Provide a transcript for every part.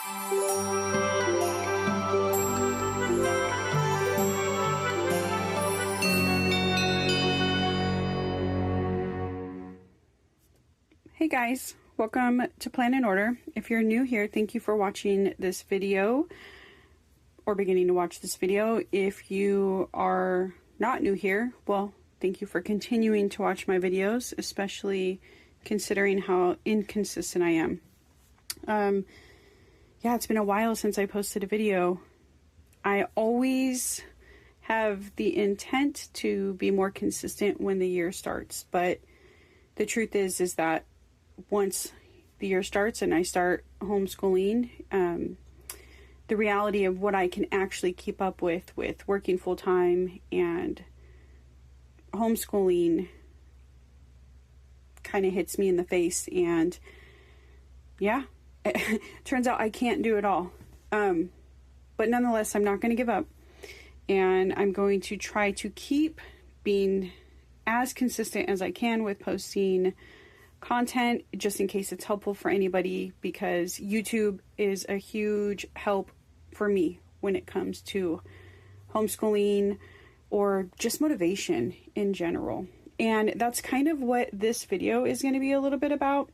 Hey guys, welcome to Plan and Order. If you're new here, thank you for watching this video or beginning to watch this video. If you are not new here, well, thank you for continuing to watch my videos, especially considering how inconsistent I am. Yeah, it's been a while since I posted a video. I always have the intent to be more consistent when the year starts, but the truth is that once the year starts and I start homeschooling, the reality of what I can actually keep up with working full time and homeschooling kind of hits me in the face. And yeah, it turns out I can't do it all. But nonetheless, I'm not going to give up, and I'm going to try to keep being as consistent as I can with posting content, just in case it's helpful for anybody, because YouTube is a huge help for me when it comes to homeschooling or just motivation in general. And that's kind of what this video is going to be a little bit about,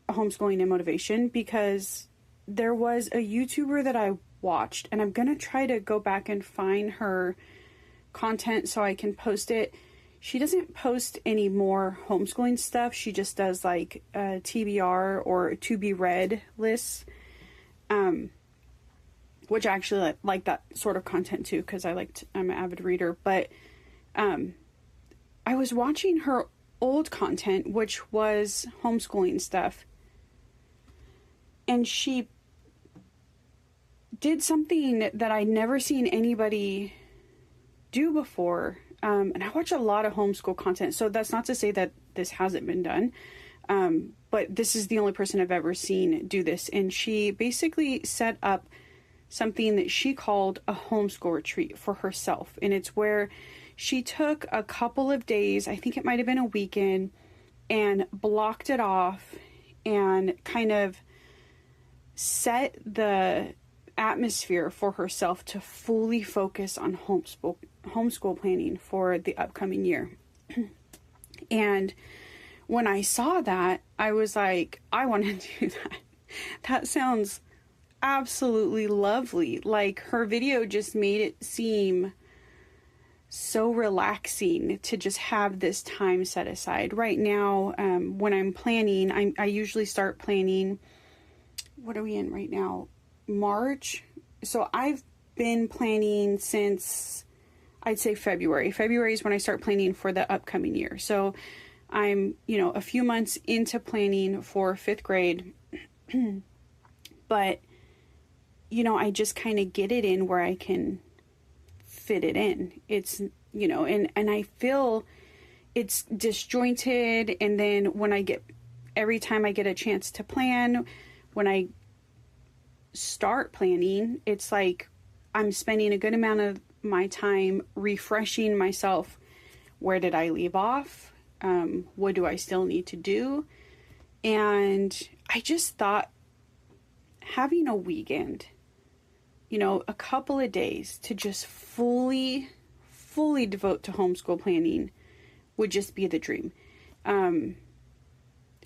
homeschooling and motivation, because there was a YouTuber that I watched, and I'm going to try to go back and find her content so I can post it. She doesn't post any more homeschooling stuff. She just does like TBR or to be read lists, which I actually like that sort of content too, because I'm an avid reader. But I was watching her old content, which was homeschooling stuff, and she did something that I'd never seen anybody do before. And I watch a lot of homeschool content, so that's not to say that this hasn't been done. But this is the only person I've ever seen do this. And she basically set up something that she called a homeschool retreat for herself. And it's where she took a couple of days, I think it might have been a weekend, and blocked it off and kind of set the atmosphere for herself to fully focus on homeschool planning for the upcoming year. And when I saw that, I was like, I want to do that. That sounds absolutely lovely. Like, her video just made it seem so relaxing to just have this time set aside. Right now, when I'm planning, I usually start planning, what are we in right now? March. So I've been planning since, I'd say February. February is when I start planning for the upcoming year. So I'm, a few months into planning for 5th grade. But, I just kind of get it in where I can fit it in. It's, and I feel it's disjointed. And then every time I get a chance to plan, when I start planning, it's like I'm spending a good amount of my time refreshing myself. Where did I leave off? What do I still need to do? And I just thought having a weekend, a couple of days to just fully devote to homeschool planning would just be the dream. And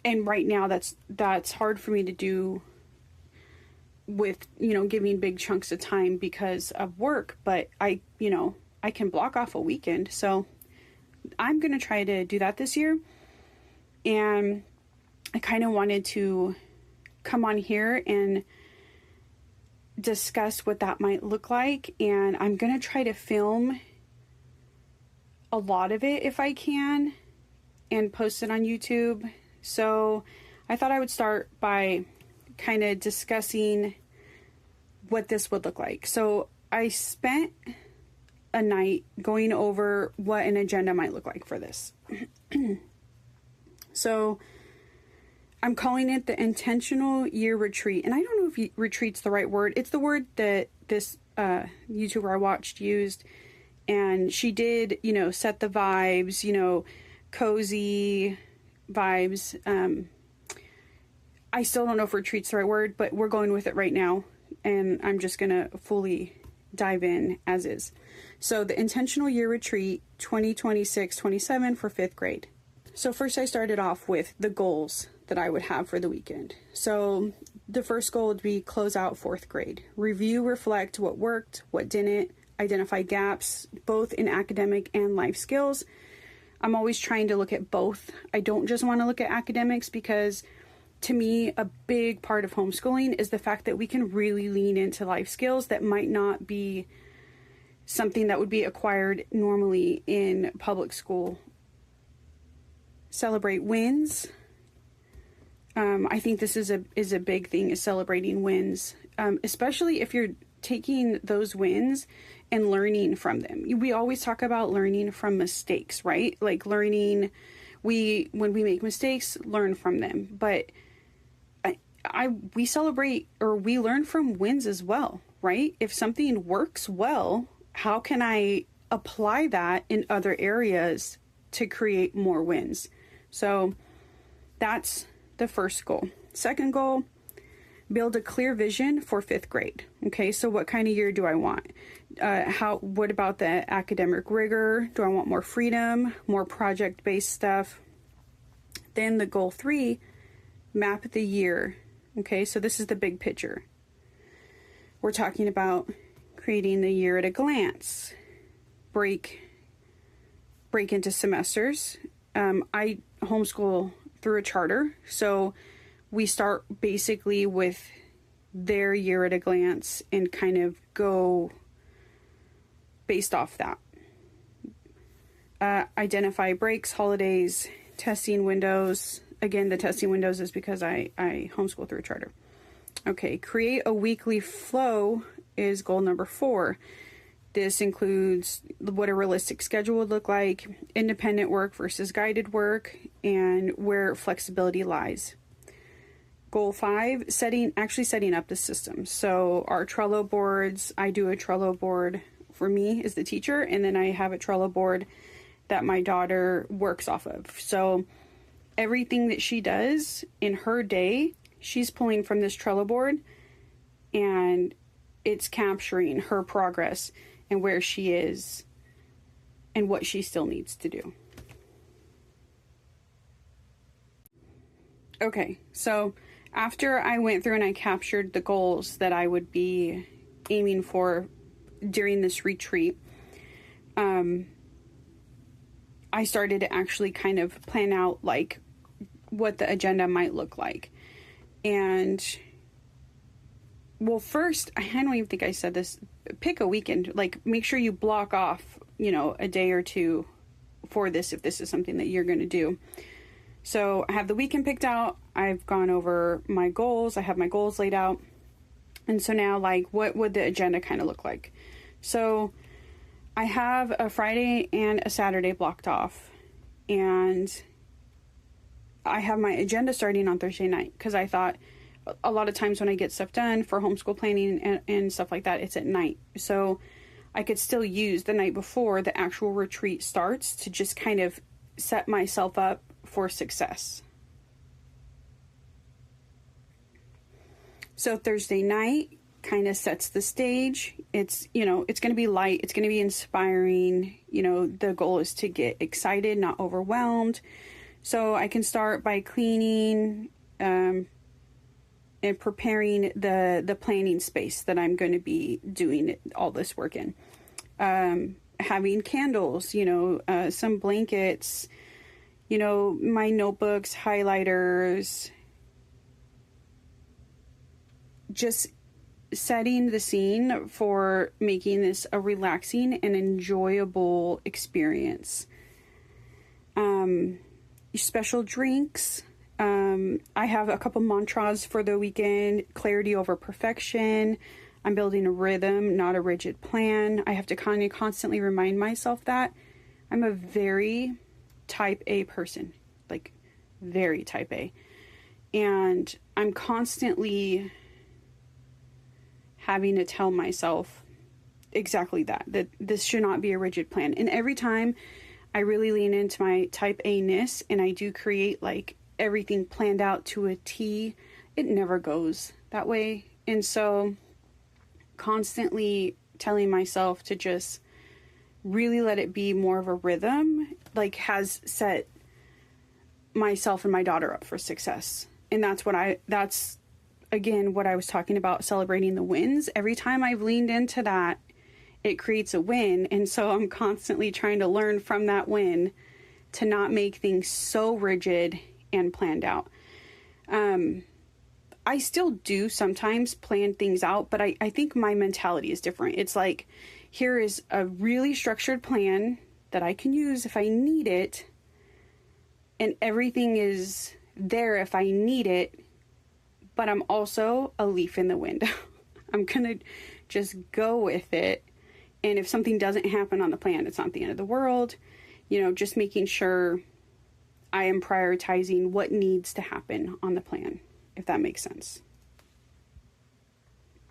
right now that's hard for me to do with, giving big chunks of time because of work, but I can block off a weekend. So I'm going to try to do that this year. And I kind of wanted to come on here and discuss what that might look like. And I'm going to try to film a lot of it if I can and post it on YouTube. So I thought I would start by kind of discussing what this would look like. So I spent a night going over what an agenda might look like for this. So I'm calling it the Intentional Year Retreat. And I don't know if retreat's the right word. It's the word that this YouTuber I watched used. And she did, set the vibes, cozy vibes. I still don't know if retreat's the right word, but we're going with it right now. And I'm just going to fully dive in as is. So the intentional year retreat 2026-27 for 5th grade. So first I started off with the goals that I would have for the weekend. So the first goal would be close out 4th grade. Review, reflect what worked, what didn't, identify gaps, both in academic and life skills. I'm always trying to look at both. I don't just want to look at academics because to me, a big part of homeschooling is the fact that we can really lean into life skills that might not be something that would be acquired normally in public school. Celebrate wins. I think this is a big thing, is celebrating wins, especially if you're taking those wins and learning from them. We always talk about learning from mistakes, right? Like when we make mistakes, learn from them. But we celebrate, or we learn from wins as well, right? If something works well, how can I apply that in other areas to create more wins? So that's the first goal. Second goal, build a clear vision for 5th grade. Okay, so what kind of year do I want? What about the academic rigor? Do I want more freedom, more project-based stuff? Then the goal 3, map the year. Okay, so this is the big picture. We're talking about creating the year at a glance. Break into semesters. I homeschool through a charter, so we start basically with their year at a glance and kind of go based off that. Identify breaks, holidays, testing windows. Again, the testing windows is because I homeschool through a charter. Okay, create a weekly flow is goal number 4. This includes what a realistic schedule would look like, independent work versus guided work, and where flexibility lies. Goal 5, setting up the system. So our Trello boards, I do a Trello board for me as the teacher, and then I have a Trello board that my daughter works off of. So everything that she does in her day, she's pulling from this Trello board, and it's capturing her progress and where she is and what she still needs to do. Okay, so after I went through and I captured the goals that I would be aiming for during this retreat, I started to actually kind of plan out like what the agenda might look like. And well, first, I don't even think I said this, pick a weekend, like make sure you block off, a day or two for this, if this is something that you're going to do. So I have the weekend picked out. I've gone over my goals. I have my goals laid out. And so now, like, what would the agenda kind of look like? So I have a Friday and a Saturday blocked off. And I have my agenda starting on Thursday night because I thought a lot of times when I get stuff done for homeschool planning and stuff like that, it's at night. So I could still use the night before the actual retreat starts to just kind of set myself up for success. So Thursday night kind of sets the stage. It's going to be light. It's going to be inspiring. The goal is to get excited, not overwhelmed. So I can start by cleaning, and preparing the planning space that I'm going to be doing all this work in. Having candles, some blankets, my notebooks, highlighters, just setting the scene for making this a relaxing and enjoyable experience. Special drinks. I have a couple mantras for the weekend. Clarity over perfection. I'm building a rhythm, not a rigid plan. I have to constantly remind myself that I'm a very type A person, like very type A. And I'm constantly having to tell myself exactly that this should not be a rigid plan. And every time I really lean into my type A-ness and I do create like everything planned out to a T, it never goes that way. And so constantly telling myself to just really let it be more of a rhythm, like, has set myself and my daughter up for success. And that's again what I was talking about, celebrating the wins. Every time I've leaned into that, it creates a win. And so I'm constantly trying to learn from that win to not make things so rigid and planned out. I still do sometimes plan things out, but I think my mentality is different. It's like, here is a really structured plan that I can use if I need it, and everything is there if I need it, but I'm also a leaf in the wind. I'm gonna just go with it, and if something doesn't happen on the plan, it's not the end of the world. Just making sure I am prioritizing what needs to happen on the plan, if that makes sense.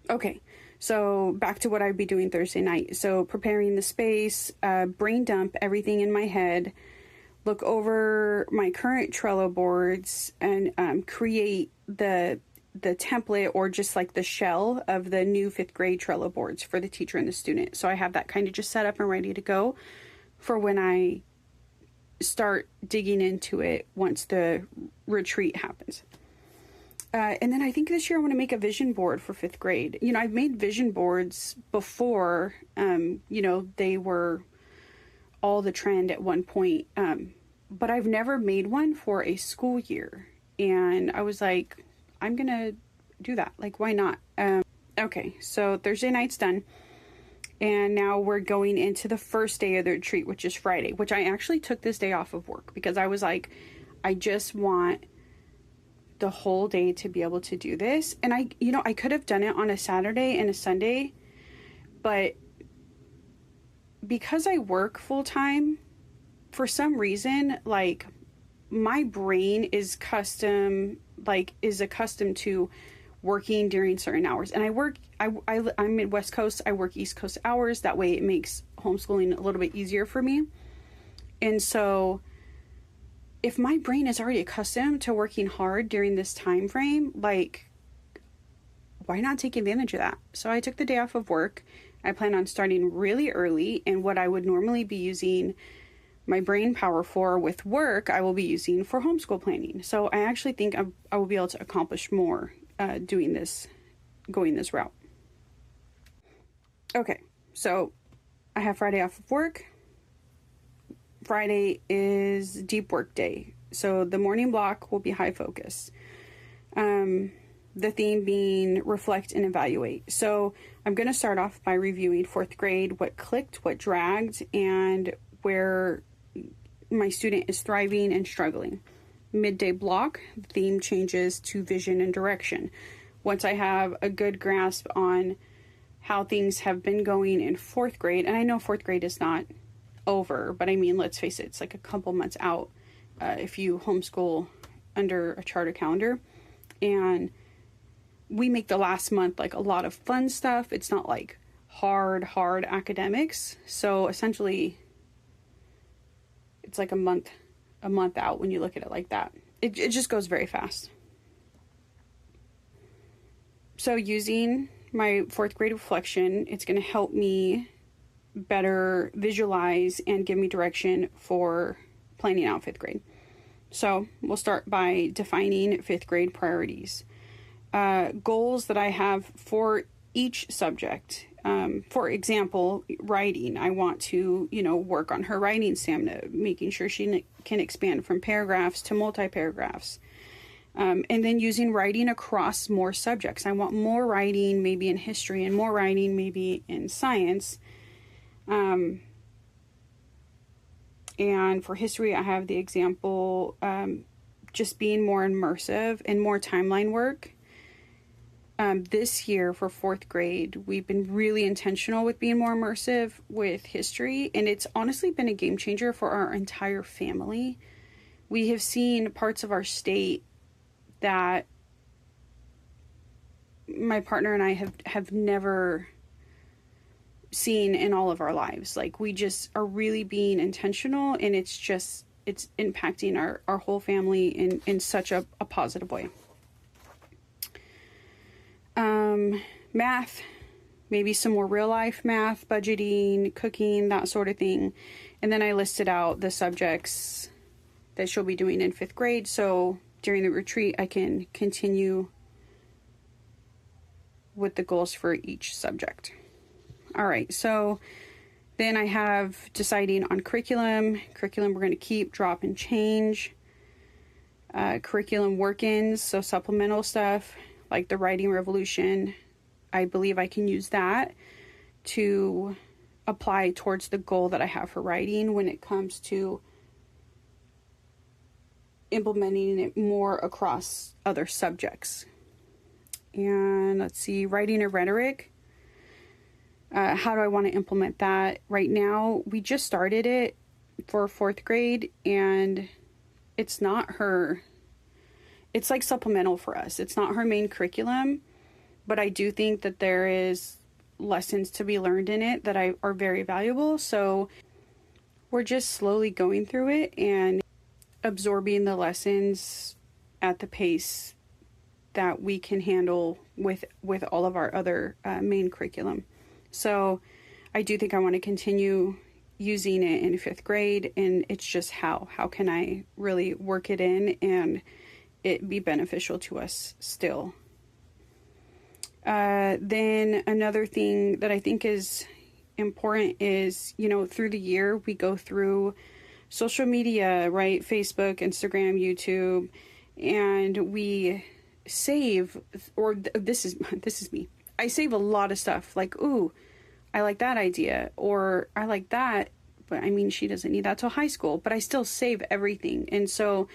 Okay, so back to what I'd be doing Thursday night. So preparing the space, brain dump everything in my head, look over my current Trello boards, and create the template, or just like the shell of the new 5th grade Trello boards for the teacher and the student. So I have that kind of just set up and ready to go for when I start digging into it once the retreat happens. And then I think this year I want to make a vision board for 5th grade. I've made vision boards before. They were all the trend at one point. But I've never made one for a school year. And I was like, I'm going to do that. Like, why not? Okay, so Thursday night's done. And now we're going into the first day of the retreat, which is Friday, which I actually took this day off of work because I was like, I just want the whole day to be able to do this. And I could have done it on a Saturday and a Sunday, but because I work full time, for some reason, like, my brain is accustomed to working during certain hours. And I'm in West Coast, I work East Coast hours. That way it makes homeschooling a little bit easier for me. And so if my brain is already accustomed to working hard during this time frame, like, why not take advantage of that? So I took the day off of work. I plan on starting really early, and what I would normally be using my brain power for with work, I will be using for homeschool planning. So I actually think I will be able to accomplish more going this route. Okay, so I have Friday off of work. Friday is deep work day. So the morning block will be high focus. The theme being reflect and evaluate. So I'm going to start off by reviewing 4th grade, what clicked, what dragged, and where my student is thriving and struggling. Midday block, the theme changes to vision and direction. Once I have a good grasp on how things have been going in 4th grade, and I know 4th grade is not over, but I mean, let's face it, it's like a couple months out if you homeschool under a charter calendar. And we make the last month like a lot of fun stuff. It's not like hard academics. So essentially it's like a month out when you look at it like that. It just goes very fast. So using my 4th grade reflection, it's going to help me better visualize and give me direction for planning out 5th grade. So we'll start by defining 5th grade priorities. Goals that I have for each subject. For example, writing. I want to, work on her writing stamina, making sure she can expand from paragraphs to multi-paragraphs. And then using writing across more subjects. I want more writing maybe in history and more writing maybe in science. And for history, I have the example, just being more immersive and more timeline work. This year for 4th grade, we've been really intentional with being more immersive with history, and it's honestly been a game changer for our entire family. We have seen parts of our state that my partner and I have never seen in all of our lives. Like, we just are really being intentional, and it's impacting our whole family in such a positive way. some math, maybe some more real life math, budgeting, cooking, that sort of thing. And then I listed out the subjects that she'll be doing in 5th grade. So during the retreat, I can continue with the goals for each subject. All right, so then I have deciding on curriculum. Curriculum we're going to keep, drop, and change. Curriculum work-ins, so supplemental stuff like the writing revolution. I believe I can use that to apply towards the goal that I have for writing when it comes to implementing it more across other subjects. And let's see, writing a rhetoric. How do I want to implement that? Right now, we just started it for 4th grade, and it's not her, it's like supplemental for us. It's not her main curriculum, but I do think that there is lessons to be learned in it that are very valuable. So we're just slowly going through it and absorbing the lessons at the pace that we can handle with all of our other main curriculum. So I do think I want to continue using it in 5th grade, and it's just how can I really work it in and it be beneficial to us still. Then another thing that I think is important is, through the year we go through social media, right? Facebook, Instagram, YouTube, and we save, or this is me. I save a lot of stuff like, ooh, I like that idea, or I like that, but I mean, she doesn't need that till high school, but I still save everything. And so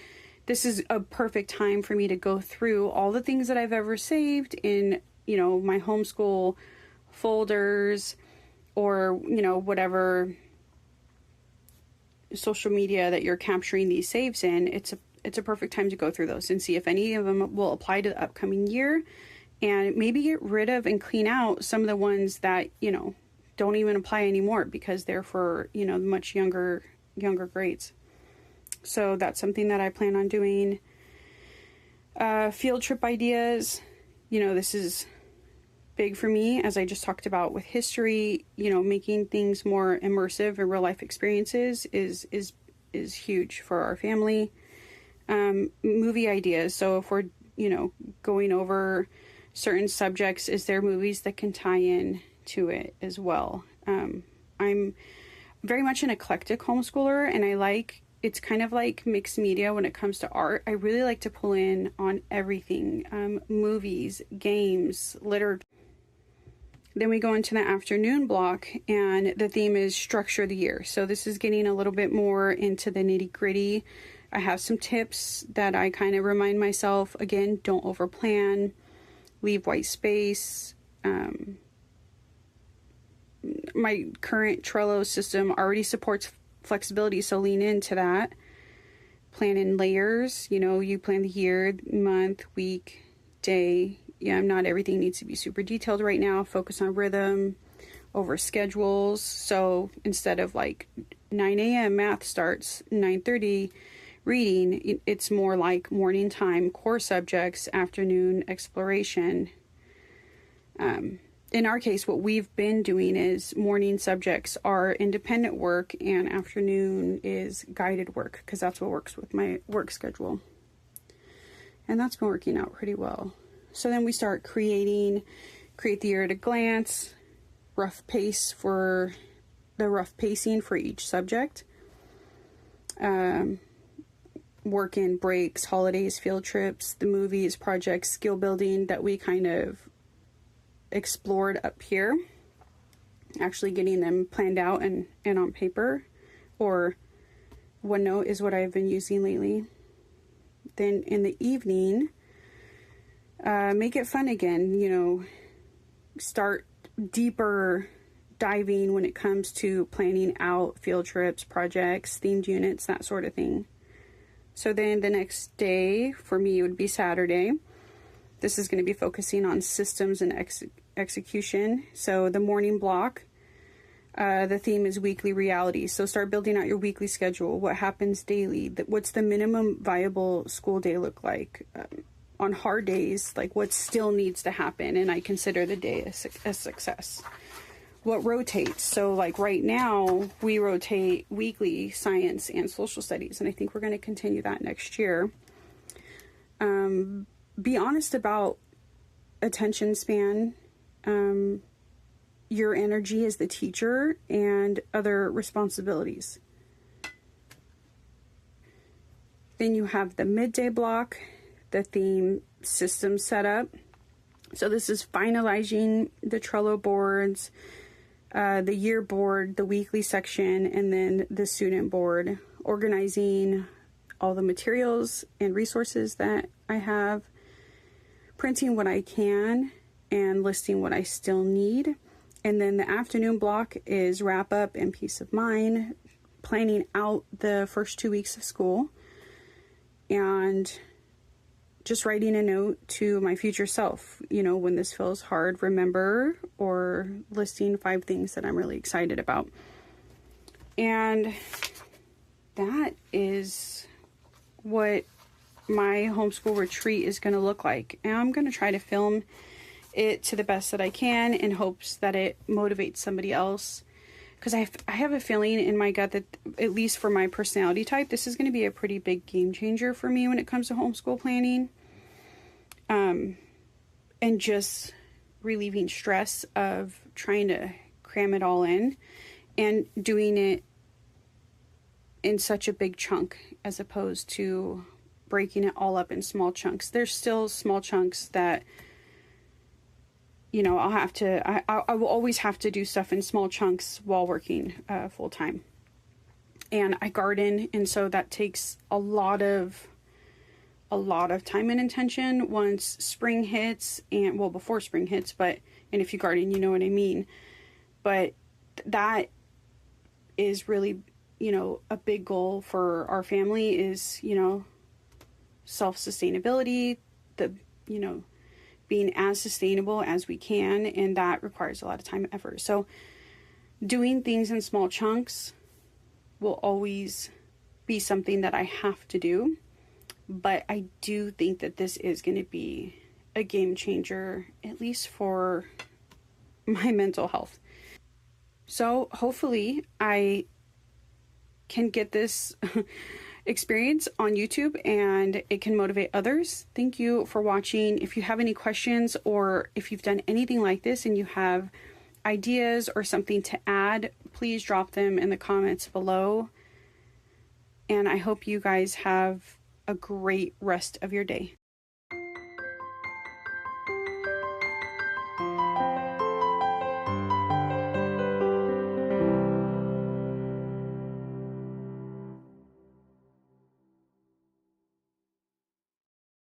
this is a perfect time for me to go through all the things that I've ever saved in, my homeschool folders, or, whatever social media that you're capturing these saves in. It's a perfect time to go through those and see if any of them will apply to the upcoming year, and maybe get rid of and clean out some of the ones that, don't even apply anymore because they're for, much younger grades. So that's something that I plan on doing. Field trip ideas, this is big for me, as I just talked about with history. Making things more immersive and real life experiences is huge for our family. Movie ideas. So if we're, going over certain subjects, is there movies that can tie in to it as well? I'm very much an eclectic homeschooler, and it's kind of like mixed media when it comes to art. I really like to pull in on everything, movies, games, literature. Then we go into the afternoon block, and the theme is structure the year. So this is getting a little bit more into the nitty gritty. I have some tips that I kind of remind myself, again, don't overplan, leave white space. My current Trello system already supports flexibility, so lean into that. Plan in layers. You plan the year, month, week, day. Not everything needs to be super detailed right now. Focus on rhythm over schedules. So instead of like 9 a.m. math starts, 9:30 reading, it's more like morning time, core subjects, afternoon exploration. In our case, what we've been doing is morning subjects are independent work and afternoon is guided work, because that's what works with my work schedule. And that's been working out pretty well. So then we start create the year at a glance, rough pacing for each subject, work in breaks, holidays, field trips, the movies, projects, skill building that we kind of explored up here, actually getting them planned out and on paper, or OneNote is what I've been using lately. Then in the evening, make it fun again, start deeper diving when it comes to planning out field trips, projects, themed units, that sort of thing. So then the next day for me would be Saturday. This is going to be focusing on systems and execution. So the morning block, the theme is weekly reality. So start building out your weekly schedule. What happens daily? What's the minimum viable school day look like? on hard days, like what still needs to happen, and I consider the day a success. What rotates? So like right now we rotate weekly science and social studies, and I think we're going to continue that next year. Be honest about attention span, your energy as the teacher, and other responsibilities. Then you have the midday block, the theme system setup. So this is finalizing the Trello boards, the year board, the weekly section, and then the student board, organizing all the materials and resources that I have, printing what I can, and listing what I still need. And then the afternoon block is wrap up and peace of mind, planning out the first 2 weeks of school, and just writing a note to my future self, when this feels hard, remember, or listing 5 things that I'm really excited about. And that is what my homeschool retreat is going to look like. And I'm going to try to film it to the best that I can in hopes that it motivates somebody else. Because I have a feeling in my gut that, at least for my personality type, this is going to be a pretty big game changer for me when it comes to homeschool planning. And just relieving stress of trying to cram it all in and doing it in such a big chunk as opposed to breaking it all up in small chunks. There's still small chunks that, I will always have to do stuff in small chunks while working full time. And I garden, and so that takes a lot of time and attention once spring hits, and before spring hits, and if you garden, you know what I mean. But that is really, a big goal for our family is, self-sustainability, being as sustainable as we can, and that requires a lot of time and effort. So doing things in small chunks will always be something that I have to do, but I do think that this is going to be a game changer, at least for my mental health. So hopefully I can get this experience on YouTube and it can motivate others. Thank you for watching. If you have any questions, or if you've done anything like this and you have ideas or something to add, please drop them in the comments below. And I hope you guys have a great rest of your day.